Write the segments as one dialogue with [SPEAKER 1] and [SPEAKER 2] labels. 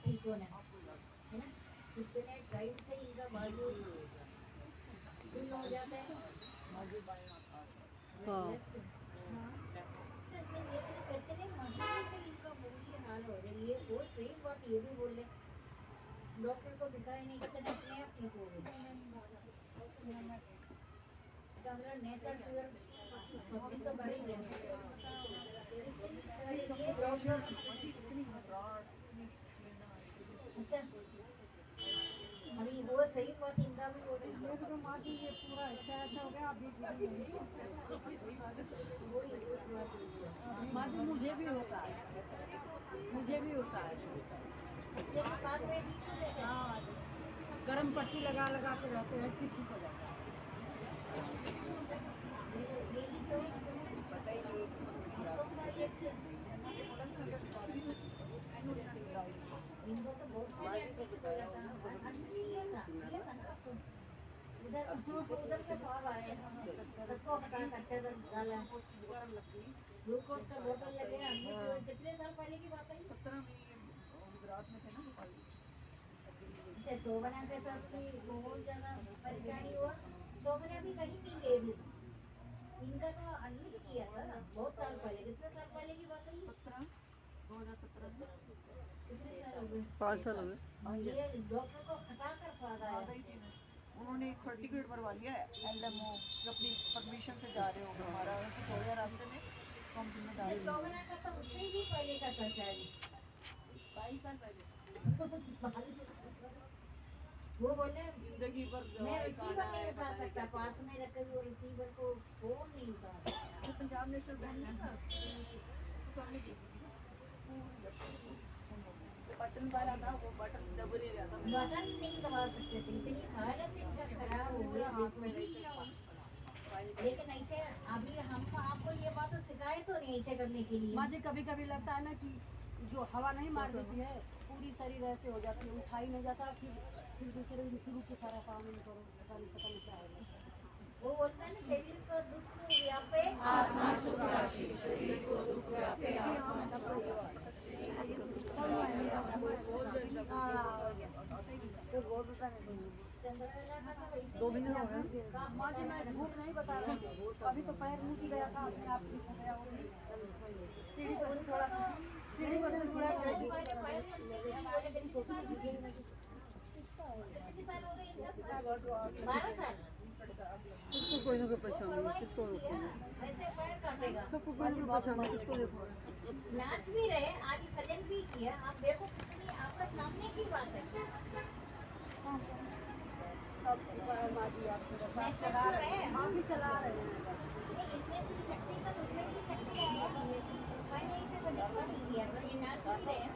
[SPEAKER 1] ठीक होना है ना। कितने टाइम से इनका बाजू सुन्न हो जाता है।
[SPEAKER 2] हाँ
[SPEAKER 1] कितने महीने से इनका बुरी हाल हो रही है। वो सही बात ये भी बोले, डॉक्टर को दिखाई नहीं करते, अपने आप ठीक हो गए। कमरा नेचर प्योर अभी तो बड़ी है। ये डॉक्टर अच्छा अभी वो सही बात इनका भी बोल रहे हैं।
[SPEAKER 3] तो माँ जी ये पूरा ऐसा ऐसा हो गया अभी माँ जी मुझे भी होता है, मुझे भी होता है।
[SPEAKER 1] ये तो बाद में ठीक हो जाता है।
[SPEAKER 3] हाँ गरम पट्टी लगा लगा के रहते हैं फिर ठीक हो जाता है।
[SPEAKER 1] ये भी तो इनको तो बहुत पहले उधर से भाव आए सबको हटा अच्छा डाला। ग्लूकोज का बोतल लगे हमने तो कितने साल पहले की बात है।
[SPEAKER 3] 17 में ये गुजरात में थे ना नेपाल।
[SPEAKER 1] अच्छा शोभना के साथ भी बहुत ज्यादा परेशानी हुआ। शोभना भी कहीं नहीं गई थी। इनका तो एडमिट किया था बहुत साल पहले। कितने साल पहले की बात है।
[SPEAKER 3] 2017 में
[SPEAKER 1] कितने साल हो गए।
[SPEAKER 2] 5 साल हो गए।
[SPEAKER 1] ये डॉक्टर को हटा कर फादा
[SPEAKER 3] आ
[SPEAKER 1] है।
[SPEAKER 3] गई थी मैं। उन्होंने एक सर्टिफिकेट बनवा लिया LMO जो अपनी परमिशन से जा रहे हो। हमारा अगर कुछ हो गया रास्ते में तो हम जिम्मेदार
[SPEAKER 1] ये शोभना का तो उससे भी पहले का था शायद
[SPEAKER 3] 22 साल पहले।
[SPEAKER 1] वो बोले
[SPEAKER 3] जिंदगी भर
[SPEAKER 1] मैं रिसीवर नहीं उठा सकता। पास में रखे हुए रिसीवर को फोन नहीं उठा।
[SPEAKER 3] पंजाब नेशनल बैंक में था सामने की बटन वाला था वो बटन दब नहीं रहा था।
[SPEAKER 1] बटन नहीं दबा सकते थे। इतनी हालत इनका खराब हो गया देखो। लेकिन ऐसे अभी हम आपको ये बात तो सिखाए तो नहीं ऐसे करने के लिए।
[SPEAKER 3] मुझे कभी कभी लगता है ना कि जो हवा नहीं मार देती है पूरी शरीर ऐसे हो जाती है, उठा ही नहीं जाता। फिर दूसरे दिन फिर उठ के सारा काम नहीं करो, पता नहीं क्या होगा।
[SPEAKER 1] वो बोलता है ना शरीर को दुख व्यापे
[SPEAKER 4] आत्मा सुख राशि, शरीर को दुख व्यापे आत्मा सुख
[SPEAKER 3] तो बहुत होता नहीं।
[SPEAKER 1] चंद्रकला का तो वैसे
[SPEAKER 2] 2 महीने हो गए।
[SPEAKER 3] माँ जी मैं झूठ नहीं बता रहा हूँ। अभी तो पैर नीचे ही गया था अपने आप ठीक हो गया। वो सीढ़ी पर से थोड़ा सीढ़ी पर से थोड़ा
[SPEAKER 1] कितने साल हो गए इनका। 12 साल।
[SPEAKER 2] सबको कोई ना कोई परेशानी है, किसको रोको।
[SPEAKER 1] वैसे पैर काटेगा।
[SPEAKER 2] सबको कोई ना कोई परेशानी है, किसको देखो।
[SPEAKER 1] नाच भी रहे आज भजन भी किया। आप देखो कितनी आपका सामने की बात है।
[SPEAKER 3] माँ जी आप
[SPEAKER 1] मैं चला रहे हैं।
[SPEAKER 3] हम भी चला रहे हैं।
[SPEAKER 1] इसमें भी शक्ति तो मुझमें भी शक्ति है। मैंने इसे भजन को नहीं किया था। ये नाच भी रहे हैं।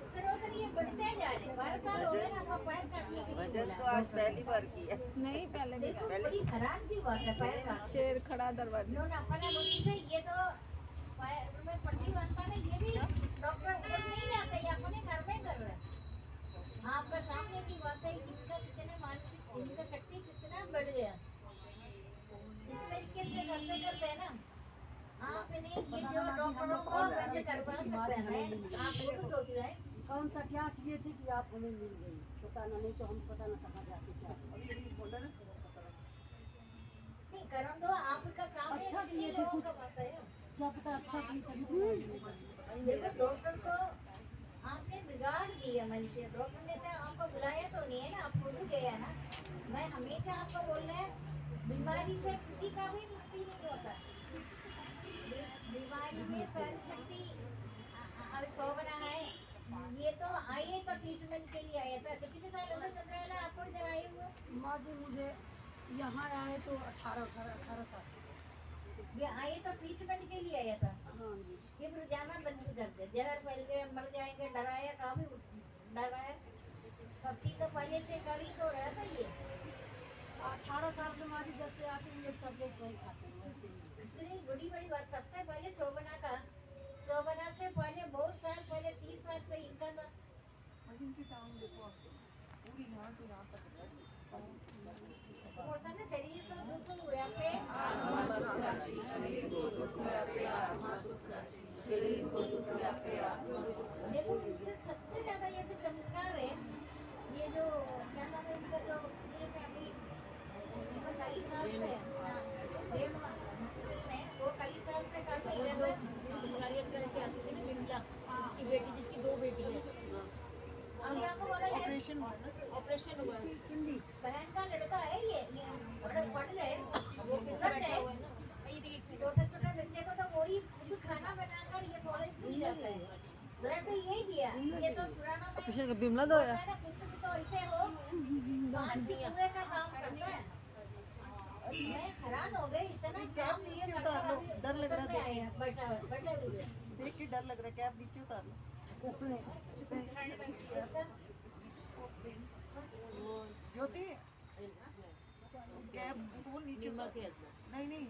[SPEAKER 1] उत्तरोत्तर ये बढ़ते जा रहे। 12 साल हो गए ना आपका पैर काटने के लिए
[SPEAKER 4] भजन
[SPEAKER 1] बोला।
[SPEAKER 4] तो आज पहली बार की है।
[SPEAKER 3] नहीं पहले
[SPEAKER 1] देखो बड़ी हैरान की बात है पैर काटने।
[SPEAKER 3] शेर खड़ा दरवाजे।
[SPEAKER 1] इन्होंने अपना मुझी से ये तो पैर में पट्टी बांधता है। ये भी डॉक्टर उधर नहीं जाते। ये अपने घर में कर रहे हैं। आपका सामने की बात है। इनका कितने मानसिक इनका शक्ति कितना बढ़ गया। इस तरीके से करते करते है ना आपने ये जो डॉक्टरों को बंद करवा सकते हैं। आप वो तो सोच रहे हैं
[SPEAKER 3] कौन सा क्या किए थे कि आप हमें मिल गई। पता ना, नहीं तो हम पता ना कहाँ जाके क्या बोला ना।
[SPEAKER 1] नहीं करो तो आपका सामने
[SPEAKER 3] अच्छा
[SPEAKER 1] कितने
[SPEAKER 3] किए थे
[SPEAKER 1] लोगों
[SPEAKER 3] कुछ।
[SPEAKER 1] का पता है।
[SPEAKER 3] क्या पता अच्छा की तभी
[SPEAKER 1] देखो डॉक्टर को आपने बिगाड़ दिया मनुष्य। डॉक्टर ने तो आपको बुलाया तो नहीं है ना। आप खुद गया ना। मैं हमेशा आपको बोल रहा है बीमारी से किसी का भी मुक्ति नहीं होता। बीमारी में सहन शक्ति शोभना है। ये तो आए तो ट्रीटमेंट के लिए आया था। कितने साल हो गए चंद्रकला आपको इधर आए हुए।
[SPEAKER 3] माँ जी मुझे यहाँ आए तो 18 साल।
[SPEAKER 1] ये आए तो ट्रीटमेंट के लिए आया था।
[SPEAKER 3] हाँ जी।
[SPEAKER 1] ये फिर जाना बंद कर दे। जहर फैल के मर जाएंगे डराया। काफी डराया। भक्ति तो पहले से कर ही तो रहा था। ये
[SPEAKER 3] 18 साल से माँ जी जब से आती है ये सब लोग नहीं खाते हैं वैसे ही।
[SPEAKER 1] इतनी बड़ी बड़ी बात। सबसे पहले शोभना का शोभना से पहले बहुत साल पहले 30 साल से इनका था।
[SPEAKER 3] इनकी टाउन देखो आप पूरी यहाँ से यहाँ तक
[SPEAKER 1] बोलता ना शरीर को दुख व्यापे
[SPEAKER 4] आत्मा सुख राशि, शरीर को दुख व्यापे आत्मा सुख राशि, शरीर को दुख व्यापे आत्मा सुख राशि।
[SPEAKER 1] देखो इनसे सबसे ज्यादा
[SPEAKER 5] ऑपरेशन हुआ ना, ऑपरेशन हुआ है।
[SPEAKER 1] बहन का लड़का है ये पढ़ रहे हैं, वो स्टूडेंट है।
[SPEAKER 5] ये देखिए
[SPEAKER 1] छोटे छोटे बच्चे को तो वही खुद खाना बनाकर ये कॉलेज भी जाता है। ब्रेड तो यही दिया, ये तो पुराना में
[SPEAKER 2] पिछले का बिमला दो
[SPEAKER 1] होता है ना, कुछ भी तो ऐसे हो 5 कुएं का काम करता है। मैं हैरान हो गई, इतना काम लिए करकर अभी सत्संग में आए हैं, बैठे हुए हैं।
[SPEAKER 6] देख के डर लग रहा है, कैप नीचे उतार लो। ज्योति कैप वो नीचे उतार। नहीं नहीं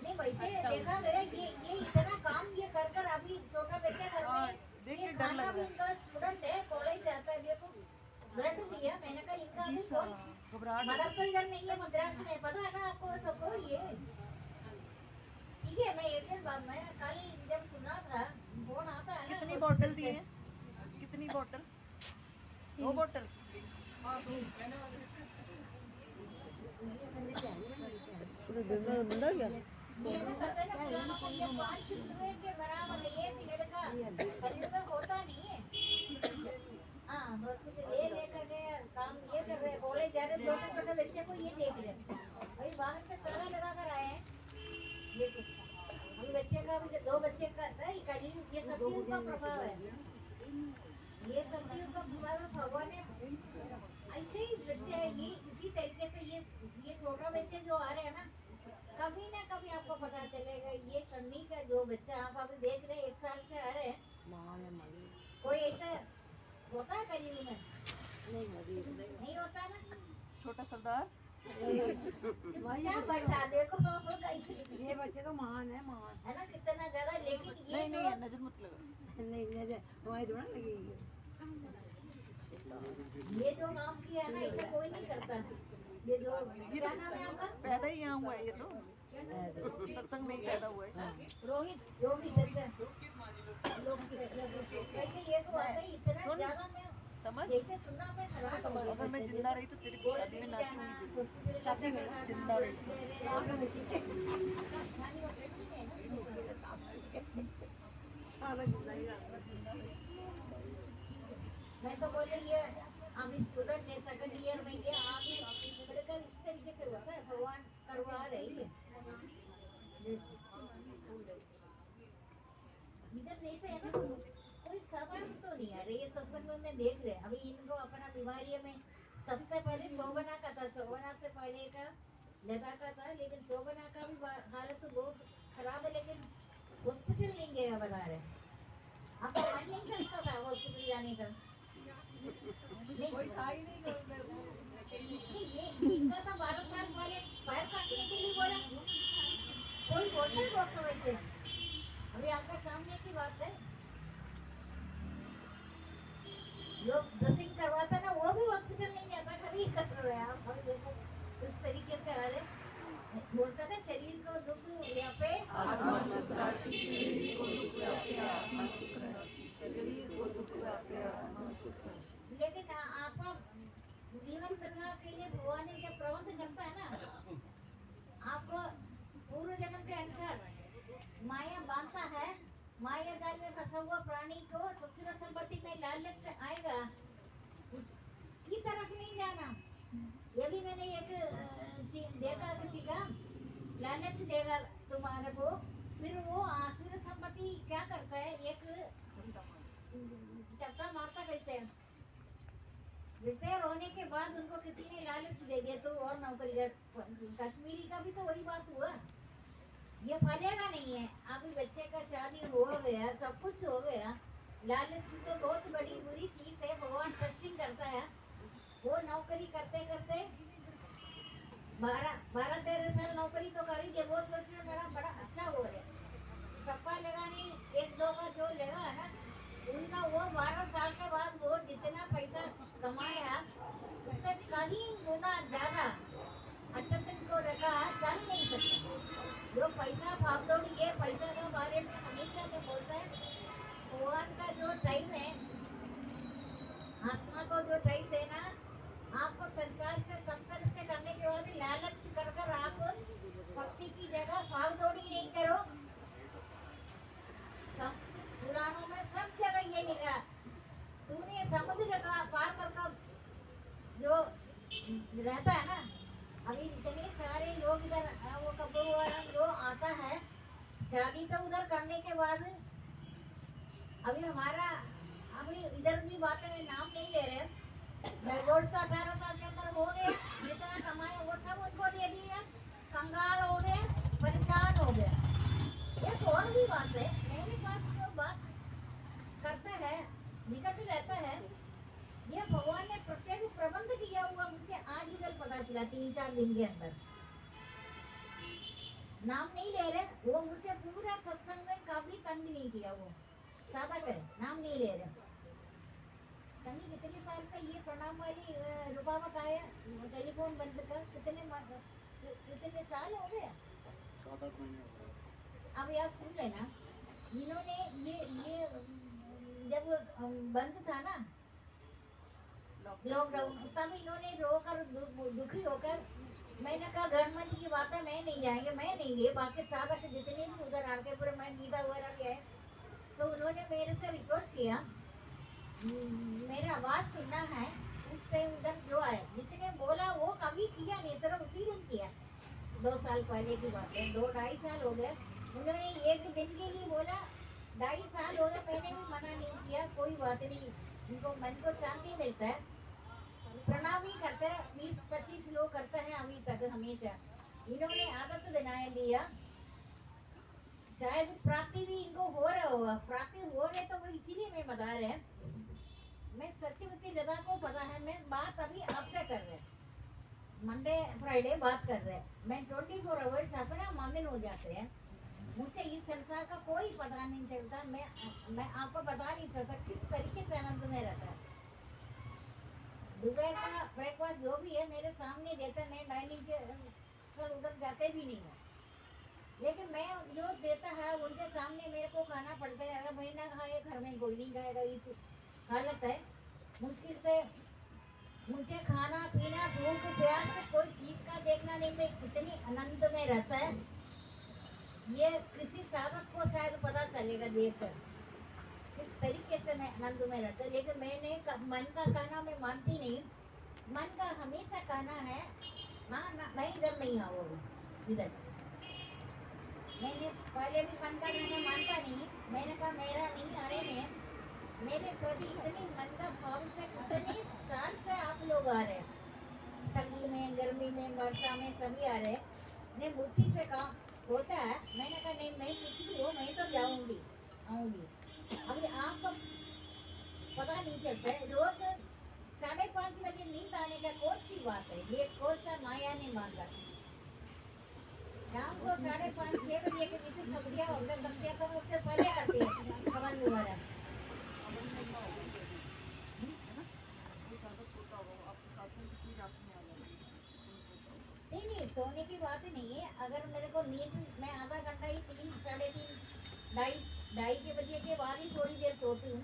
[SPEAKER 1] नहीं वैसे देखा गया ये इतना काम ये कर अभी छोटा बच्चा घर
[SPEAKER 6] हाँ,
[SPEAKER 1] में
[SPEAKER 6] देख
[SPEAKER 1] ये
[SPEAKER 6] के डर
[SPEAKER 1] खाना
[SPEAKER 6] लग
[SPEAKER 1] भी
[SPEAKER 6] रहा है।
[SPEAKER 1] इनका स्टूडेंट है, कॉलेज जाता है। देखो ब्लड दिया, मैंने कहा इनका अभी कौन
[SPEAKER 6] घबराहट
[SPEAKER 1] हमारा तो इधर नहीं है मद्रास में, पता है ना आपको सबको ये। ठीक है, मैं एक दिन बाद मैं कल जब सुना था फोन आता है ना।
[SPEAKER 6] कितनी बोतल दी है? कितनी बोतल? 2 बोतल।
[SPEAKER 2] पूरा बिमला का बंदा क्या
[SPEAKER 1] ये वो कहते हैं ना पुराना में ये 5 कुएं के बराबर है, ये मिनट का खरीद होता नहीं है। हाँ बस कुछ लेकर गए, काम ये कर रहे, कॉलेज जा रहे, छोटे छोटे बच्चे को ये देख रहे। भाई बाहर से ताला लगा कर आए हैं। देखो अभी बच्चे का भी 2 बच्चे का था, ये सत्युग का प्रभाव है। ये सत्युग का प्रभाव है, भगवान ने ऐसे ही बच्चे हैं, ये इसी तरीके से ये छोटा बच्चे जो आ रहे हैं ना, कभी ना कभी आपको पता चलेगा। ये सन्नी का जो बच्चा आप अभी देख रहे हैं 1 साल से आ रहे हैं, कोई ऐसा होता है कलयुग में? नहीं होता ना।
[SPEAKER 6] छोटा सरदार
[SPEAKER 1] चुपचाप बच्चा देखो कैसे
[SPEAKER 3] ये बच्चे तो महान है, महान
[SPEAKER 1] है ना, कितना ज्यादा। लेकिन ये
[SPEAKER 6] नहीं
[SPEAKER 1] जो
[SPEAKER 6] नहीं नजर मत लगा।
[SPEAKER 3] नहीं नजर हमारी थोड़ा लगेगी।
[SPEAKER 1] ये जो काम किया है ना, इसे कोई नहीं करता। ये जो क्या नाम है आपका?
[SPEAKER 6] पैदा ही यहाँ हुआ है ये तो, सत्संग में ही पैदा हुआ है।
[SPEAKER 5] रोहित
[SPEAKER 1] जो भी दर्जन लोग वैसे ये तो आता ही इतना ज्यादा। मैं
[SPEAKER 6] समझ
[SPEAKER 1] जैसे सुना मैं हैरान हो गई।
[SPEAKER 6] अगर मैं जिंदा रही तो तेरी शादी में नाचूंगी।
[SPEAKER 1] शादी में
[SPEAKER 6] जिंदा रही
[SPEAKER 1] मैं तो बोल रही है अभी स्टूडेंट है, सेकंड ईयर में ये आगे बढ़कर इस तरीके से होता है, भगवान करवा रही है। इधर नहीं से है ना, कोई साधारण तो नहीं है। ये सत्संग में देख रहे अभी इनको अपना बीमारी में सबसे पहले शोभना का था, शोभना से पहले का लता का था, लेकिन शोभना का भी हालत तो बहुत खराब है। लेकिन हॉस्पिटल नहीं गया बता रहे, आपका मन नहीं करता था हॉस्पिटल जाने का? नहीं ये इनका तो 12 साल पहले पैर काटने के लिए बोला, कोई बोलता है डॉक्टर वैसे? अभी आपके सामने की बात है, लोग ड्रेसिंग करवाता ना, वो भी हॉस्पिटल नहीं जाता, खाली कर रहे हैं आप। अभी देखो इस तरीके से आ रहे, बोलता ना शरीर को दुख व्यापे, लेकिन आपका जीवन निर्वाह के लिए भगवान ने जब प्रबंध करता है ना, आपको पूर्व जन्म के अनुसार माया बांधता है। माया जाल में फंसा हुआ प्राणी को ससुर संपत्ति में लालच से आएगा, उसकी तरफ नहीं जाना। ये भी मैंने एक देखा, किसी का लालच देगा तुम्हारे को, फिर वो आसुर संपत्ति क्या करता है, एक चप्पा मारता कैसे, रिटायर होने के बाद उनको किसी ने लालच दे दिया तो और नौकरी। कश्मीरी का भी तो वही बात हुआ, ये फलेगा नहीं है। अभी बच्चे का शादी हो गया, सब कुछ हो गया, लालच तो बहुत बड़ी बुरी चीज है। भगवान टेस्टिंग करता है। वो नौकरी करते करते 12-13 साल नौकरी तो करेंगे, वो सोच रहे बड़ा अच्छा हो रहा है। सप्पा लगाने 1-2 का जो लगा है ना, उनका वो 12 साल के बाद वो जितना पैसा कमाया उससे कहीं गुना ज्यादा अटेंडेंट को रखा, चल नहीं सकता। जो पैसा भागदौड़, ये पैसा के बारे में हमेशा में बोलता है, भगवान का जो टाइम है, आत्मा को जो टाइम देना, आपको संसार से संतन से करने के बाद लालच कर आप भक्ति की जगह भागदौड़ी नहीं करो। पुराणों में सब जगह ये लिखा, तूने समुद्र का पार कर जो रहता है ना, अभी इतने सारे लोग इधर वो कब्र वाला जो आता है शादी तो उधर करने के बाद अभी हमारा अभी इधर की बातें में नाम नहीं ले रहे, डाइवोर्स तो 18 साल के अंदर हो गया, जितना कमाया वो सब उनको दे दिया, कंगाल हो गए, परेशान हो गए। एक और भी बात है, मेरे पास जो बात करता है निकट रहता है, ये भगवान ने प्रत्येक प्रबंध किया हुआ मुझे आज ही कल पता चला 3-4 दिन के अंदर। नाम नहीं ले रहे, वो मुझे पूरा सत्संग में कभी तंग नहीं किया, वो सादा करे, नाम नहीं ले रहे। संगी कितने साल से ये प्रणाम वाली रुकावट आया, टेलीफोन बंद कर, कितने साल हो गए?
[SPEAKER 2] 7-8 महीने हो गए।
[SPEAKER 1] अब यार सुन लेना, इन्होंने ये जब बंद था ना लॉकडाउन, तब इन्होंने रोकर दुखी होकर मैंने कहा गवर्नमेंट की बात है, मैं नहीं जाएंगे, मैं नहीं गए, बाकी साधक जितने भी उधर आके पूरे मैं गीता वगैरह गए, तो उन्होंने मेरे से रिक्वेस्ट किया मेरा आवाज सुनना है। उस टाइम उधर जो आए जिसने बोला वो कभी किया नहीं, तरह उसी दिन किया। 2 साल पहले की बात है, 2-2.5 साल हो गए, उन्होंने एक दिन के लिए बोला, 2.5 साल हो गए, मैंने भी मना नहीं किया, कोई बात नहीं, उनको मन को शांति मिलता है, प्रणाम ही करते हैं, 20-25 लोग करते हैं अभी तक हमेशा। इन्होंने आदत बनाया लिया, शायद प्राप्ति भी इनको हो रहा होगा, प्राप्ति हो रहे तो वो इसीलिए मैं बता रहे, मैं सच्ची मुच्ची लता को पता है, मैं बात अभी आपसे कर रहे, मंडे फ्राइडे बात कर रहे, मैं 24 आवर्स अपना मगन हो जाते हैं, मुझे इस संसार का कोई पता नहीं चलता, मैं आपको बता नहीं सकता किस तरीके से आनंद में रहता है। दोपहर का ब्रेकफास्ट जो भी है मेरे सामने देता है, मैं डाइनिंग के पर उधर जाते भी नहीं है, लेकिन मैं जो देता है उनके सामने मेरे को खाना पड़ता है। अगर मैं ना खाए घर में कोई नहीं खाएगा, इस हालत है। मुश्किल से मुझे खाना पीना भूख प्यास से कोई चीज का देखना नहीं, मैं कितनी आनंद में रहता है ये किसी साधक को शायद पता चलेगा देखकर किस तरीके से मैं आनंद में रहता हूँ। लेकिन मैंने मन का कहना मैं मानती नहीं, मन का हमेशा कहना है माँ मैं इधर नहीं आऊँगी, इधर मैंने पहले भी मन का कहना मानता नहीं, मैंने कहा मेरा नहीं आने में, मेरे प्रति इतनी मन का भाव से कितने साल से आप लोग आ रहे हैं, सर्दी में गर्मी में वर्षा में सभी आ रहे हैं। ने बुद्धि से कहा सोचा है, मैंने कहा नहीं मैं कुछ भी हो, मैं तो जाऊंगी आऊंगी। अभी आपको पता नहीं चलता है, रोज 5:30 बजे नींद आने का कौन सी बात है, ये कौन सा माया ने मांगा। शाम को 5:30-6 बजे के पीछे सब्जियां होकर सब्जियां तो मुझसे पहले करती है कमल वगैरह। नहीं सोने की बात नहीं है, अगर मेरे को नींद मैं आधा घंटा ही 3-3:30 2:30 बजे के बाद ही थोड़ी देर सोती हूँ,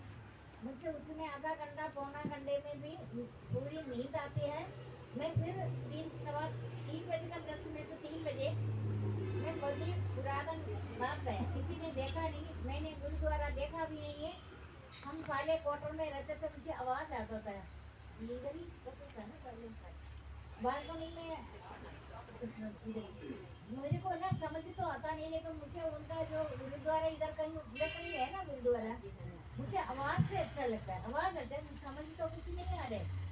[SPEAKER 1] मुझसे उसमें आधा घंटा पौना घंटे में भी पूरी नींद आती है। मैं फिर 3 बजे का 10 मिनट 3 बजे मैं बद्री पुरातन बात है, किसी ने देखा नहीं, मैंने गुरुद्वारा देखा भी नहीं है। हम पहले क्वार्टर में रहते थे, मुझे आवाज आता था इधर ही था ना पहले बालकनी में, मेरे को ना समझ तो आता नहीं, लेकिन मुझे उनका जो गुरुद्वारा इधर कहीं है ना गुरुद्वारा, मुझे आवाज से अच्छा लगता है, आवाज अच्छा, समझ तो कुछ नहीं आ रहे।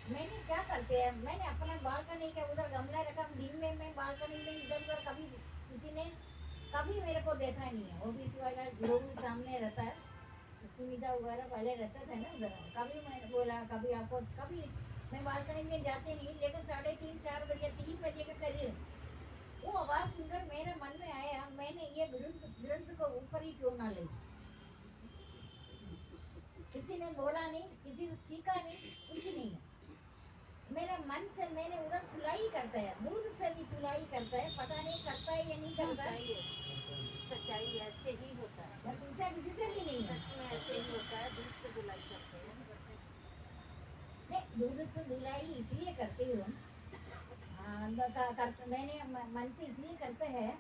[SPEAKER 1] मैंने क्या करते हैं, मैंने अपना बालकनी का उधर गमला रखा, दिन में मैं बालकनी में इधर उधर कभी किसी ने कभी मेरे को देखा नहीं है। ऑफिस वाला लोग भी सामने रहता है, सुविधा वगैरह पहले रहता था ना उधर, कभी मैंने बोला कभी आपको, कभी मैं बालकनी में जाती नहीं, लेकिन 3:30-4 बजे 3 बजे के करीब वो आवाज सुनकर मेरे मन में आया, मैंने ये ग्रंथ को ऊपर ही क्यों ना ले। किसी ने बोला नहीं, किसी ने सीखा नहीं, कुछ नहीं है, मेरा मन से मैंने उधर तुलाई करता है, दूध से भी तुलाई करता है, पता नहीं करता है या नहीं करता है।
[SPEAKER 5] सच्चाई ऐसे ही होता है,
[SPEAKER 1] मैं पूछा किसी से भी नहीं है,
[SPEAKER 5] सच में ऐसे ही होता है, दूध से धुलाई करते हैं।
[SPEAKER 1] नहीं दूध से धुलाई इसलिए करती हूँ, मैंने मन से इसलिए करते हैं,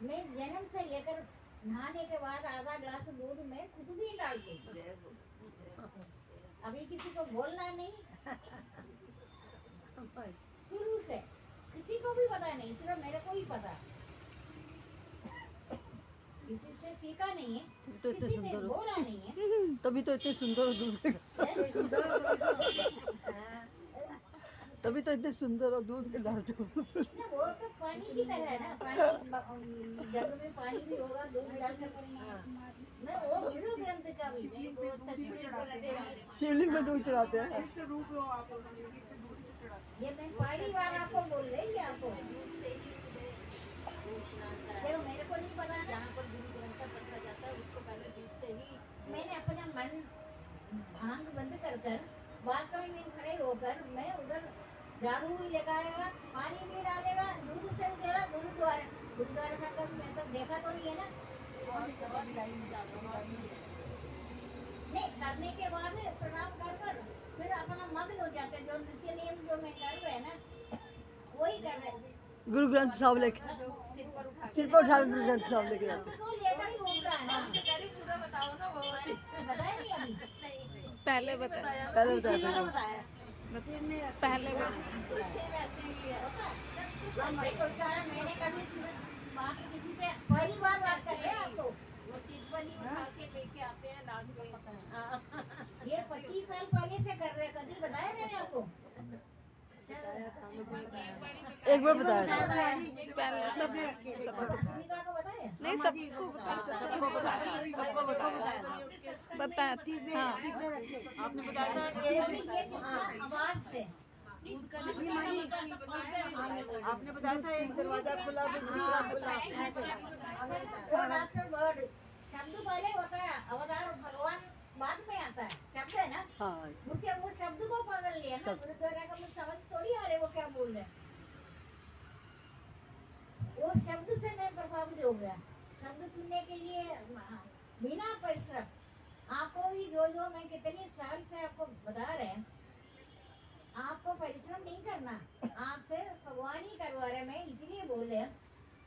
[SPEAKER 1] मैं जन्म से लेकर नहाने के बाद आधा ग्लास दूध में खुद भी डालती हूँ, अभी किसी को बोलना नहीं, शुरू से किसी को भी पता नहीं, सिर्फ मेरे को ही पता, किसी से सीखा नहीं है,
[SPEAKER 2] तो इतने
[SPEAKER 1] किसी ने
[SPEAKER 2] सुंदर हो,
[SPEAKER 1] बोला नहीं है।
[SPEAKER 2] तभी तो इतने सुंदर हो दूध के, तभी तो इतने सुंदर और दूध के डालते हो।
[SPEAKER 1] ना वो तो पानी की तरह है ना, पानी जग में पानी भी होगा, दूध डालकर मैं वो गुरु ग्रंथ का भी
[SPEAKER 2] शिवलिंग में दूध चढ़ाते हैं।
[SPEAKER 1] ये मैं पहली बार आपको बोल रही है आपको, देखो मेरे को नहीं पता ना,
[SPEAKER 5] जहाँ पर गुरु ग्रंथ साहब पढ़ा जाता है उसको पहले दूध से ही
[SPEAKER 1] मैंने अपना मन आंख बंद कर कर बालकनी में खड़े होकर मैं उधर झाड़ू भी लगाएगा, पानी भी डालेगा, दूध से उधेरा गुरुद्वारा का कभी मैं सब देखा तो नहीं है ना। नहीं करने के बाद प्रणाम कर कर फिर अपना मग्न हो जाते हैं, जो नित्य नियम जो मैं कर रहे हैं ना वही कर रहे हैं।
[SPEAKER 2] गुरु ग्रंथ साहब लेके सिर पर उठा के गुरु ग्रंथ साहब लेके जाते हैं।
[SPEAKER 1] तो लेकर ही घूमता है ना,
[SPEAKER 6] पूरा बताओ ना वो वाली।
[SPEAKER 1] बताया नहीं अभी,
[SPEAKER 6] पहले बताया
[SPEAKER 2] पहले बताया था।
[SPEAKER 6] पहले
[SPEAKER 1] कोई कारण मैंने कभी बात किसी से पहली बार बात कर रहे हैं आपको,
[SPEAKER 5] वो सिंपली उठा के लेके आते हैं लास्ट में।
[SPEAKER 1] ये 25 साल पहले से कर रहे हैं, कभी बताया मैंने आपको?
[SPEAKER 2] एक बार बताया था।
[SPEAKER 6] पहले सब
[SPEAKER 1] सुनीता को बताया?
[SPEAKER 6] नहीं सबको बताया हाँ आपने बताया था
[SPEAKER 1] ये किसका आवाज से
[SPEAKER 2] आपने बताया था एक दरवाजा खुला फिर दूसरा खुला ऐसे।
[SPEAKER 1] वो डॉक्टर वर्ड शब्द पहले होता है, अवतार भगवान बाद में आता है, शब्द है ना।
[SPEAKER 2] हाँ
[SPEAKER 1] मुझे वो शब्द को पकड़ लिया ना, गुरुद्वारा का मुझे समझ थोड़ी आ रहे वो क्या बोल रहे हैं। वो शब्द से मैं प्रभावित हो गया, शब्द सुनने के लिए बिना परिश्रम आपको भी जो मैं कितने साल से आपको बता रहे हैं, आपको परिश्रम नहीं करना, आपसे भगवान ही करवा रहे। मैं इसलिए बोले,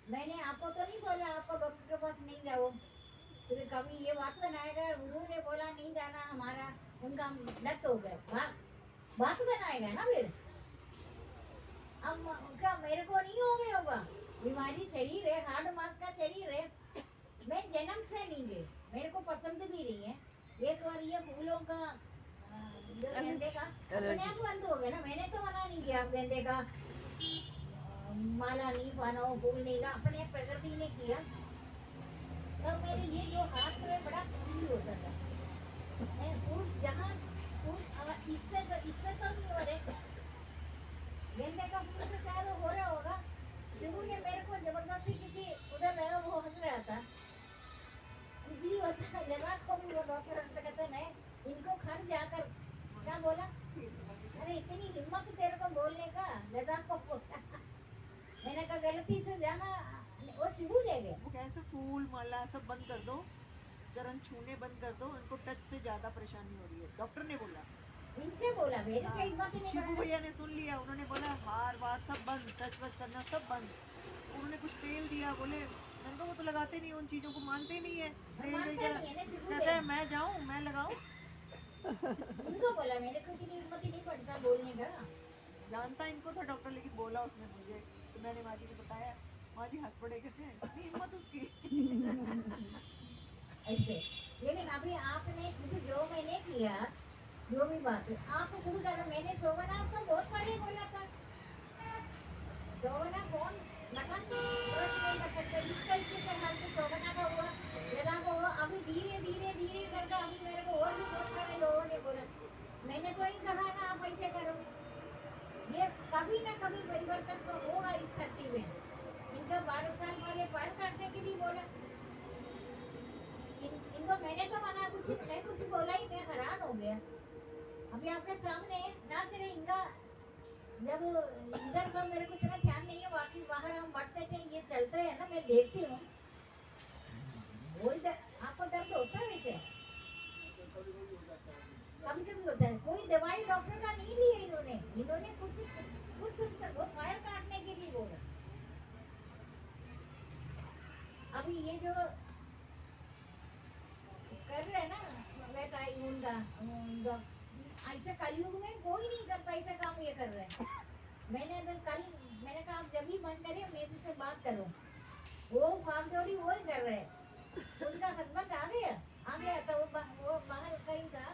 [SPEAKER 1] मैंने आपको तो नहीं बोला आपको डॉक्टर के पास नहीं जाओ, फिर कभी ये बात बनाएगा गुरु ने बोला नहीं जाना, हमारा उनका लत हो गया, बात बनाएगा ना फिर। अब क्या मेरे को नहीं हो गया होगा, बीमारी शरीर है, हार्ड मास का शरीर है, मैं जन्म से नहीं गई, मेरे को पसंद भी नहीं है। एक बार ये फूलों का जो गेंदे का अपने आप बंद हो गया ना, मैंने तो मना नहीं किया गेंदे का माला नहीं पहनो, फूल नहीं ला, अपने प्रकृति ने किया। तब मेरे ये जो हाथ में बड़ा फील होता था, मैं फूल जहाँ फूल इससे तो नहीं हो रहे, गेंदे का फूल से शायद हो रहा होगा। शिवू ने मेरे को जबरदस्ती किसी उधर रहा, वो हंस रहा था, कुछ भी होता है जरा को भी वो डॉक्टर कहते नहीं, इनको घर जाकर क्या बोला, अरे इतनी हिम्मत तेरे को बोलने का, लदा को बोला। मैंने कहा गलती से जाना, वो शिवू ले गए।
[SPEAKER 6] वो कहते फूल माला सब बंद कर दो, चरण छूने बंद कर दो, इनको टच से ज्यादा परेशानी हो रही है, डॉक्टर ने बोला।
[SPEAKER 1] इनसे बोला, मेरे से हिम्मत ही नहीं
[SPEAKER 6] शिबू
[SPEAKER 1] बढ़ा।
[SPEAKER 6] भैया ने सुन लिया, उन्होंने बोला हार वार सब बंद, टच वच करना सब बंद। उन्होंने कुछ तेल दिया, बोले मैंने कहा वो तो लगाते नहीं, उन चीजों को मानते नहीं है, तेल
[SPEAKER 1] मानते
[SPEAKER 6] वगैरह
[SPEAKER 1] नहीं है ना शिवू
[SPEAKER 6] कहते हैं मैं जाऊँ मैं लगाऊँ।
[SPEAKER 1] इनको बोला, मेरे को इतनी हिम्मत ही नहीं पड़ता बोलने का।
[SPEAKER 6] जानता इनको था डॉक्टर, लेकिन बोला उसने मुझे, तो मैंने माँ जी को बताया, माँ जी हंस पड़े, कहते हैं इतनी हिम्मत उसकी।
[SPEAKER 1] ऐसे लेकिन अभी आपने खुद जो मैंने किया, जो भी बात है आपको खुद कर, मैंने शोभना आपको बहुत पहले बोला था, शोभना कौन नटन इस तरीके से हाल से शोभना का हुआ, लगा को हुआ, अभी धीरे धीरे धीरे करके अभी मेरे को और भी बहुत सारे लोगों ने बोला, मैंने तो ही कहा ना आप ऐसे करो, ये कभी ना कभी परिवर्तन तो होगा इस धरती में। इनको 12 साल पहले पार करने के लिए बोला, इनको मैंने तो मना कुछ मैं कुछ बोला ही, मैं हैरान हो गया। अभी आपके सामने नाच रहे, इनका जब इधर का मेरे को इतना ध्यान नहीं है, बाकी बाहर हम बढ़ते थे, ये चलते हैं ना, मैं देखती हूँ, वही आपको दर्द होता है वैसे कभी कभी होता है। कोई दवाई डॉक्टर का नहीं लिया इन्होंने कुछ वो फायर काटने के लिए बोला। अभी ये जो कर रहे हैं ना बेटा उनका ऐसे कलयुग में कोई नहीं करता ऐसा काम ये कर रहे हैं। मैंने कहा आप जब भी मन करे मेरे से बात करो। वो भाग दौड़ी वो ही कर रहे हैं। उनका हस्बैंड आ गया तो वो बाहर कहीं था,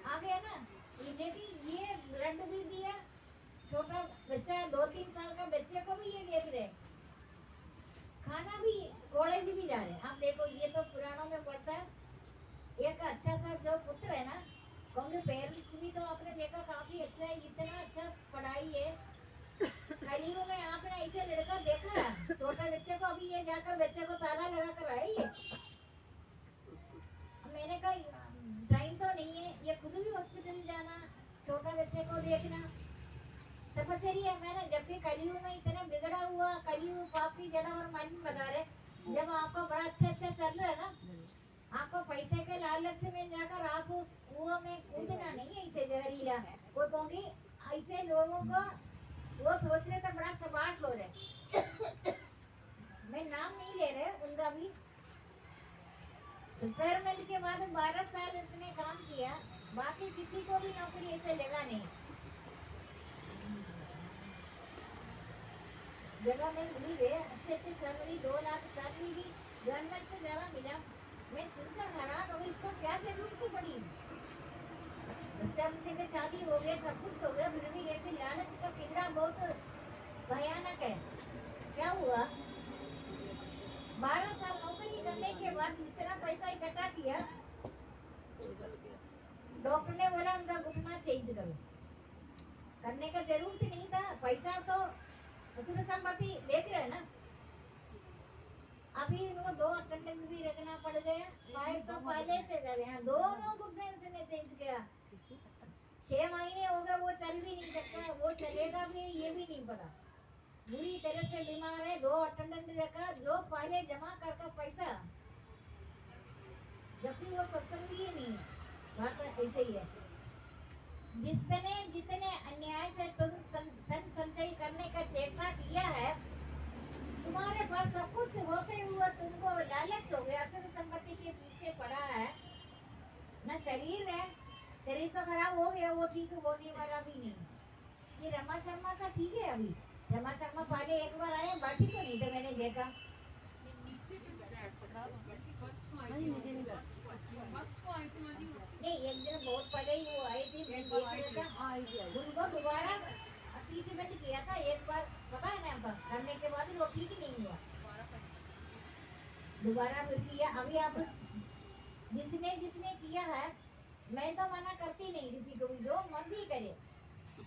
[SPEAKER 1] आ गया ना। लेकिन ये ब्लड भी दिया, छोटा बच्चा है 2-3 साल का, बच्चे को भी ये देख रहे, खाना भी, कॉलेज भी जा रहे। आप देखो ये तो पुराणों में पढ़ता है। एक अच्छा सा जो पुत्र है ना, कहूँगे पेरेंट्स भी तो आपने देखा काफी अच्छा है, इतना अच्छा पढ़ाई है। कलयुग में आपने ऐसे लड़का देखा, छोटे बच्चे को अभी ये जाकर बच्चे को ताला लगा कर आई है। मैंने कहा टाइम तो नहीं है, ये खुद भी हॉस्पिटल जाना, छोटा बच्चे को देखना तपस्या है। मैंने जब भी कलयुग में इतना बिगड़ा हुआ, कलयुग पापी जड़ा और मालूम बता रहे, जब आपको बड़ा अच्छा चल रहा है ना, आपको पैसे के लालच में जाकर आप कुआं में कूदना नहीं है ऐसे जहरीला। वो कहूँगी ऐसे लोगों को वो सोच रहे थे बड़ा सबाश हो रहे। मैं नाम नहीं ले रहे उनका भी। रिटायरमेंट के बाद 12 साल इसने काम किया, बाकी किसी को भी नौकरी ऐसे लगा नहीं। जगह में भूल गए, अच्छे सैलरी 2 लाख सैलरी भी गवर्नमेंट से ज्यादा मिला। मैं सुनकर हैरान हो गई, इसको क्या जरूरत थी पड़ी। बच्चा बच्चे में शादी हो गया, सब कुछ हो गया, फिर भी कहते लालच का कीड़ा बहुत भयानक है। क्या हुआ, 12 साल नौकरी करने के बाद इतना पैसा इकट्ठा किया, डॉक्टर ने बोला उनका घुटना चेंज करो। करने का जरूरत नहीं था, पैसा तो असुर संपत्ति देख रहे ना। अभी वो 2 अटेंडेंट भी रखना पड़ गया, फाइल तो पहले से दे हैं, दोनों घुटने से चेंज किया। 6 महीने हो गए, वो चल भी नहीं सकता, वो चलेगा भी ये भी नहीं पता, बुरी तरह से बीमार है। 2 अटेंडेंट रखा, जो पहले जमा कर पैसा, जबकि वो सत्संग ही नहीं है। बात ऐसे ही है, जितने अन्याय से तुम धन संचय करने का चेष्टा किया है, तुम्हारे पास सब कुछ होते हुए तुमको लालच हो गया, असुर संपत्ति के पीछे पड़ा है ना। शरीर है, शरीर तो खराब हो गया, वो ठीक होने वाला भी नहीं। ये रमा शर्मा का ठीक है। अभी रमा शर्मा पहले एक बार आए, बैठी तो नहीं थे, मैंने देखा नहीं। एक दिन बहुत पहले ही वो आई थी, मैं देख रहा था उनको। दोबारा ट्रीटमेंट किया था एक बार, पता है ना, करने के बाद वो ठीक नहीं हुआ, दोबारा फिर किया। अभी आप जिसने किया है, मैं तो मना करती नहीं किसी को भी, जो मर्जी करे।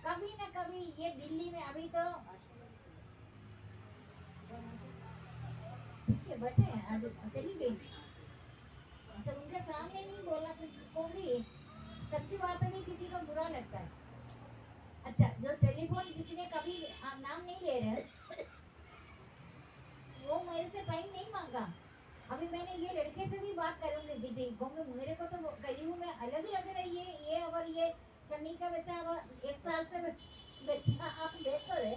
[SPEAKER 1] कभी ना कभी ये दिल्ली में अभी तो ठीक है बैठे हैं, आज चली गई। अच्छा उनके सामने नहीं बोला कहूँगी, सच्ची बात है, किसी को बुरा लगता है। अच्छा जो टेलीफोन जिसने कभी आप नाम नहीं ले रहे, वो मेरे से टाइम नहीं मांगा। अभी मैंने ये लड़के से भी बात करूंगी दीदी, कहूँगी मेरे को तो कलयुग में अलग लग रही है ये। और ये सन्नी का बच्चा अब 1 साल से बच्चा आप देख तो रहे,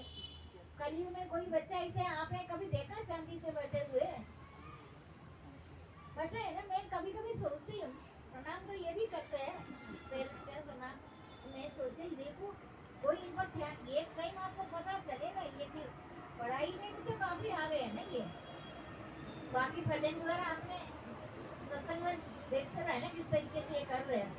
[SPEAKER 1] कलयुग में कोई बच्चा ऐसे आपने कभी देखा शांति से बैठे हुए बैठे है ना। मैं कभी कभी सोचती हूँ, प्रणाम तो ये भी करते हैं पेरेंट्स का प्रणाम, मैं सोचे देखो कोई इन पर ध्यान, एक टाइम आपको पता चलेगा ये कि पढ़ाई में भी तो काफी आ गए हैं ना ये। बाकी भजन वगैरह आपने सत्संग में देखते रहे ना किस तरीके से ये कर रहे हैं।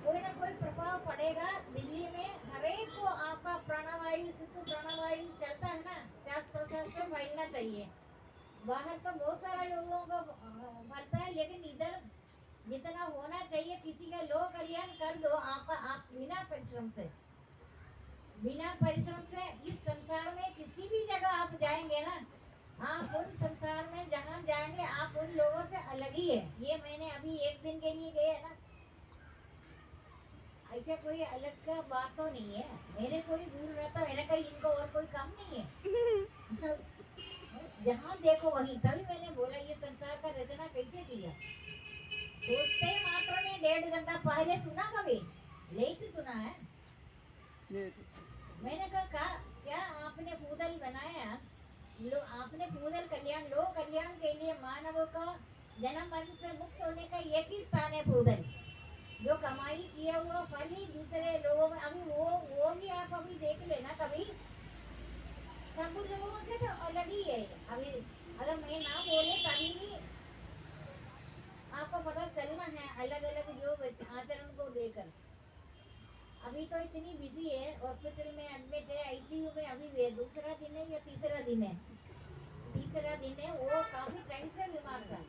[SPEAKER 1] कोई ना कोई प्रभाव पड़ेगा। दिल्ली में हर एक को आपका प्राणवायु, शुद्ध प्राणवायु चलता है ना, श्वास प्रश्वास से फैलना चाहिए। बाहर तो बहुत सारे लोगों को फैलता है, लेकिन इधर जितना होना चाहिए किसी का लोक कल्याण कर दो आपका, आप बिना परिश्रम से इस संसार में किसी भी जगह आप जाएंगे ना, आप उन संसार में जहाँ जाएंगे आप उन लोगों से अलग ही है। ये मैंने अभी 1 दिन के लिए गए ना, ऐसे कोई अलग का बात तो नहीं है। मेरे कोई दूर रहता, मैंने कहा इनको और कोई काम नहीं है। जहाँ देखो वहीं, तभी मैंने बोला ये संसार का रचना कैसे किया। सोचते मात्र में 1.5 घंटा पहले सुना, कभी लेट सुना है। मैंने कहा क्या आपने पूदल बनाया, आपने पूदल कल्याण, लोक कल्याण के लिए मानव का जन्म मरण से मुक्त होने का एक ही स्थान है पूदल। जो कमाई किया हुआ फल ही दूसरे लोगों में, अभी वो भी आप अभी देख लेना कभी, सब लोगों से तो अलग ही है। अभी अगर मैं ना बोले तभी भी आपको पता चलना है अलग अलग जो आचरण को लेकर। अभी तो इतनी बिजी है, हॉस्पिटल में एडमिट है, आईसीयू में, अभी वे दूसरा दिन है या तीसरा दिन है, तीसरा दिन है। वो काफी टाइम से बीमार था,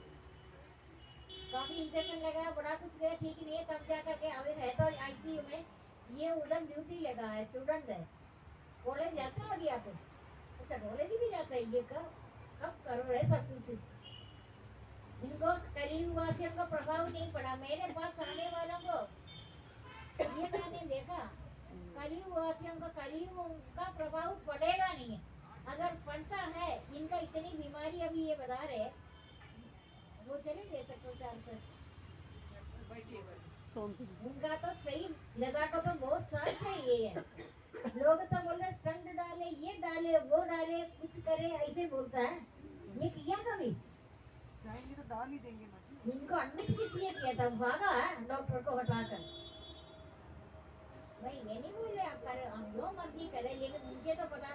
[SPEAKER 1] काफी इंजेक्शन लगाया, बड़ा कुछ गया, ठीक नहीं है, तब जा करके अभी है तो आईसीयू में। ये उधर ड्यूटी लगा है, स्टूडेंट है, कॉलेज जाता है अभी आप? अच्छा कॉलेज भी जाता है। ये कब कब कर रहे सब कुछ? इनको कलीयुग वासियों का प्रभाव नहीं पड़ा। मेरे पास आने वालों को ये मैंने देखा, कलीयुग वासियों का कलीयुग का प्रभाव पड़ेगा नहीं है। अगर पड़ता है, इनका इतनी बीमारी अभी ये बता रहे, वो चले गए सबको चार से। उनका तो सही लगा को तो बहुत साल से ये है। लोग तो बोले स्टंट डाले, ये डाले, वो डाले, कुछ करे, ऐसे बोलता है। ये किया कभी?
[SPEAKER 6] जाएंगे तो डाल ही देंगे ना।
[SPEAKER 1] इनको एडमिट किस लिए किया था? भागा डॉक्टर को हटाकर। मैं ये नहीं बोल रहे आप करे, हम जो मर्जी करे, लेकिन मुझे तो पता,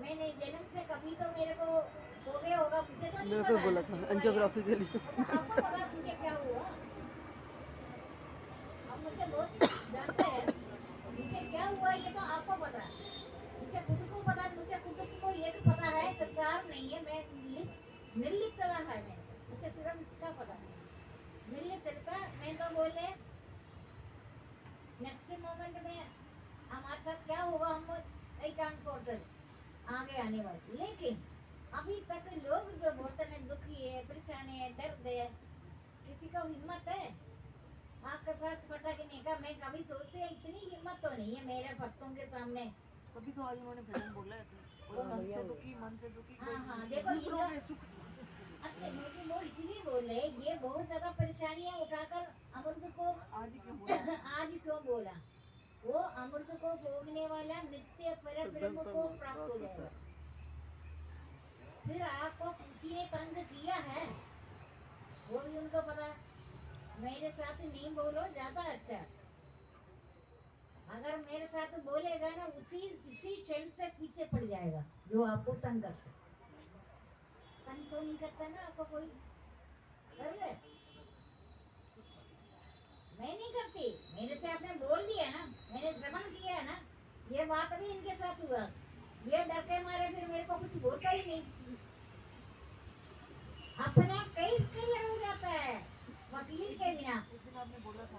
[SPEAKER 1] मैंने जन्म से कभी तो मेरे को हो गया होगा, मुझे तो नहीं
[SPEAKER 2] मेरे
[SPEAKER 1] पता
[SPEAKER 2] को बोला था एंजियोग्राफी के लिए।
[SPEAKER 1] तो आपको पता मुझे क्या हुआ? आप मुझे बहुत जानते हैं, मुझे क्या हुआ ये तो आपको पता, मुझे खुद को पता, मुझे खुद को ये तो पता है, संसार नहीं है, मैं निर्लिप्तता है, मैं मुझे सिर्फ इसका पता है, निर्लिप्तता। मैं तो बोले नेक्स्ट मोमेंट में हमारे साथ क्या होगा, हम आई कांट फोरटेल आगे आने वाले। लेकिन अभी तक लोग जो बोलते हैं दुखी है, परेशानी है, दर्द है, किसी को हिम्मत है आपके पास फटकने का? मैं कभी सोचते हैं इतनी हिम्मत तो नहीं है मेरे भक्तों के सामने।
[SPEAKER 6] तभी तो आज उन्होंने भजन बोला ऐसे, कोई तन से दुखी, मन से दुखी, कोई
[SPEAKER 1] हाँ, देखो
[SPEAKER 6] दूसरों के सुख।
[SPEAKER 1] अच्छा मुझे वो इसलिए बोले, ये बहुत ज्यादा परेशानियां उठाकर अमृत को
[SPEAKER 6] आज ही क्यों बोला?
[SPEAKER 1] आज क्यों बोला? वो अमृत को भोगने वाला नित्य परब्रह्म को प्राप्त हो जाएगा। फिर आपको किसी ने तंग किया है, वो भी उनको पता। मेरे साथ नहीं बोलो ज्यादा अच्छा, अगर मेरे साथ बोलेगा ना इसी क्षण से पीछे पड़ जाएगा जो आपको तंग करता। तंग तो नहीं करता ना आपको कोई? कर रहे? मैं नहीं करती, मेरे से आपने बोल दिया ना, मैंने श्रवण किया है ना, ये बात भी इनके साथ हुआ। ये डर के मारे फिर मेरे को कुछ बोलता ही नहीं, अपना केस क्लियर हो जाता है वकील के बिना।
[SPEAKER 6] उस दिन आपने बोला था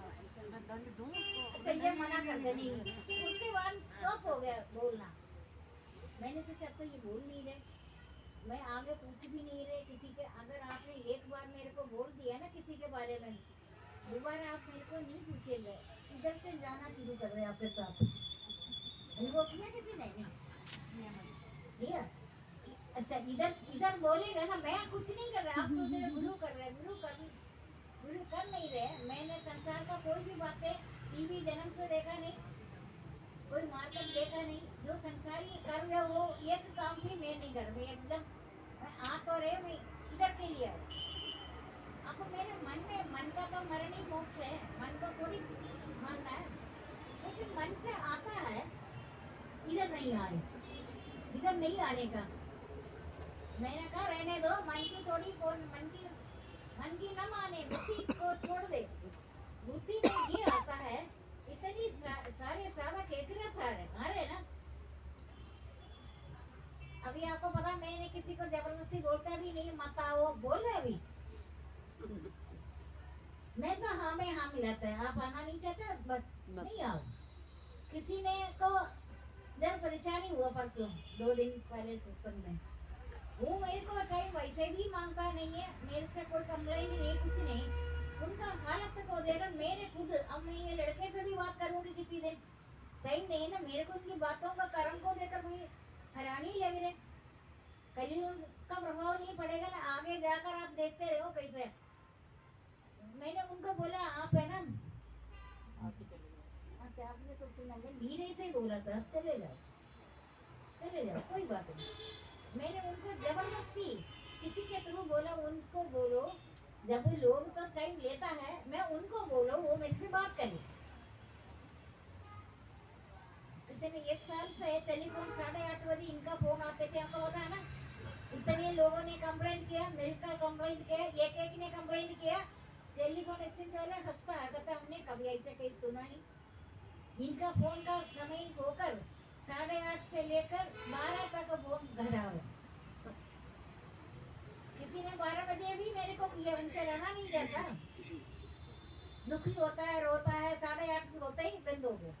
[SPEAKER 6] मैं दंड दूं उसको।
[SPEAKER 1] अच्छा ये मना कर देनी, उसके बाद स्टॉप हो गया बोलना। मैंने सोचा तो ये बोल नहीं रहे, मैं आगे पूछ भी नहीं रहे किसी के। अगर आपने एक बार मेरे को बोल दिया ना किसी के बारे में, दोबारा आप मेरे को नहीं पूछेंगे, इधर से जाना शुरू कर रहे आपके साथ। वो किया किसी ने? नहीं किया। अच्छा इधर बोलेगा ना, मैं कुछ नहीं कर रहा, आप सोच रहे गुरु कर रहे, गुरु कर नहीं रहे। मैंने संसार का कोई भी बातें टीवी जन्म से देखा नहीं, कोई मार्केट देखा नहीं। जो संसारी कर रहे वो एक काम भी मैं नहीं कर रही, एकदम मैं आ तो रहे, मैं इधर के लिए आपको मेरे मन में, मन का तो मरण ही मोक्ष है, मन को थोड़ी मानना है, लेकिन मन से आता है, इधर नहीं आ रहे, इधर नहीं आने का। मैंने कहा रहने दो, मन की थोड़ी कौन मन की न माने, बुद्धि को छोड़ दे। बुद्धि में ये आता है, इतनी सारे सारा केकरा सारे अरे ना। अभी आपको पता, मैंने किसी को जबरदस्ती बोलता भी नहीं, मत आओ बोल रहे अभी। मैं तो हाँ में हाँ मिलाता है, आप आना नहीं चाहते बस नहीं आओ। किसी ने को जब परेशानी हुआ परसों 2 दिन पहले सत्संग में, वो मेरे को टाइम वैसे भी मांगता नहीं है, मेरे से कोई कंप्लेंट नहीं, कुछ नहीं। उनका हालत को देखकर मैंने खुद, अब मैं ये लड़के से भी बात करूंगी किसी दिन, टाइम नहीं है ना मेरे को, उनकी बातों का कर्म को देखकर मुझे हैरानी लग रही। कलियुग का प्रभाव नहीं पड़ेगा ना, आगे जाकर आप देखते रहो कैसे। मैंने उनको बोला आप है ना, अच्छा आपने तो सुना, मैं धीरे से बोला था चले जाओ कोई बात नहीं। मैंने उनको जबरदस्ती किसी के थ्रू बोला, उनको बोलो, जब लोग तो टाइम लेता है मैं उनको बोलो वो मेरे से बात करे। इतने 1 साल से टेलीफोन 8:30 बजे इनका फोन आते थे, आपको पता है ना। इतने लोगों ने कंप्लेंट किया, मिलकर कंप्लेंट किया, एक ने कंप्लेंट किया। टेलीफोन एक्सचेंज वाले हंसता है, कहता हमने कभी ऐसे कहीं सुना नहीं। इनका फोन का समय होकर 8:30 से लेकर 12 तक फोन धरा है। किसी ने 12 बजे भी मेरे को किया, उनसे रहा नहीं जाता, दुखी होता है, रोता है। 8:30 से होता ही बंद हो गया।